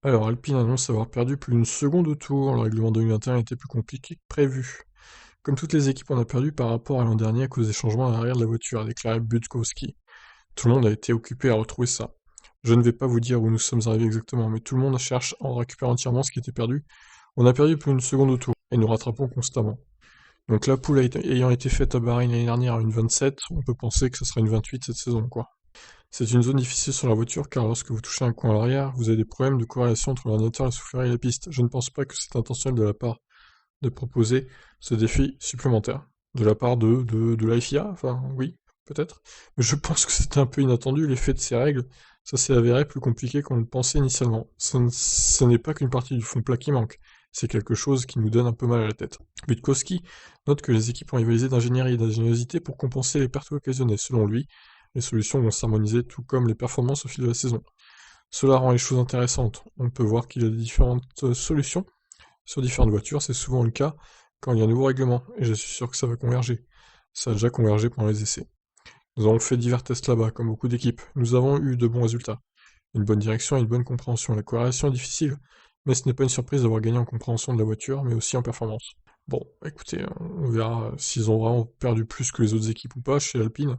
Alors, Alpine annonce avoir perdu plus d'une seconde au tour. Le règlement 2021 était plus compliqué que prévu. Comme toutes les équipes, on a perdu par rapport à l'an dernier à cause des changements à l'arrière de la voiture, a déclaré Budkowski. Tout le monde a été occupé à retrouver ça. Je ne vais pas vous dire où nous sommes arrivés exactement, mais tout le monde cherche à en récupérer entièrement ce qui était perdu. On a perdu plus d'une seconde au tour, et nous rattrapons constamment. Donc la poule ayant été faite à Bahreïn l'année dernière à une 27, on peut penser que ce sera une 28 cette saison, quoi. C'est une zone difficile sur la voiture car lorsque vous touchez un coin à l'arrière, vous avez des problèmes de corrélation entre l'ordinateur, la soufflerie et la piste. Je ne pense pas que c'est intentionnel de la part de proposer ce défi supplémentaire. De la part de la FIA, enfin oui, peut-être. Mais je pense que c'était un peu inattendu, l'effet de ces règles, ça s'est avéré plus compliqué qu'on le pensait initialement. Ce n'est pas qu'une partie du fond plat qui manque, c'est quelque chose qui nous donne un peu mal à la tête. Butkowski note que les équipes ont rivalisé d'ingénierie et d'ingéniosité pour compenser les pertes occasionnées. Selon lui, les solutions vont s'harmoniser tout comme les performances au fil de la saison. Cela rend les choses intéressantes. On peut voir qu'il y a différentes solutions sur différentes voitures, c'est souvent le cas quand il y a un nouveau règlement, et je suis sûr que ça va converger. Ça a déjà convergé pendant les essais. Nous avons fait divers tests là-bas, comme beaucoup d'équipes. Nous avons eu de bons résultats. Une bonne direction et une bonne compréhension. La corrélation est difficile, mais ce n'est pas une surprise d'avoir gagné en compréhension de la voiture, mais aussi en performance. Bon, écoutez, on verra s'ils ont vraiment perdu plus que les autres équipes ou pas chez Alpine.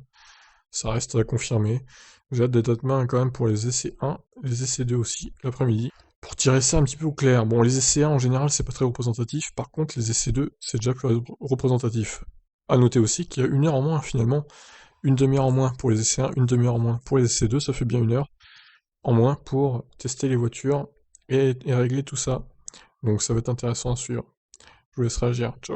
Ça reste à confirmer. J'ai hâte d'être à demain quand même pour les essais 1, les essais 2 aussi, l'après-midi. Pour tirer ça un petit peu au clair, bon, les essais 1 en général c'est pas très représentatif, par contre les essais 2 c'est déjà plus représentatif. À noter aussi qu'il y a une heure en moins finalement, une demi-heure en moins pour les essais 1, une demi-heure en moins pour les essais 2, ça fait bien une heure en moins pour tester les voitures et régler tout ça. Donc ça va être intéressant à suivre. Je vous laisse réagir. Ciao.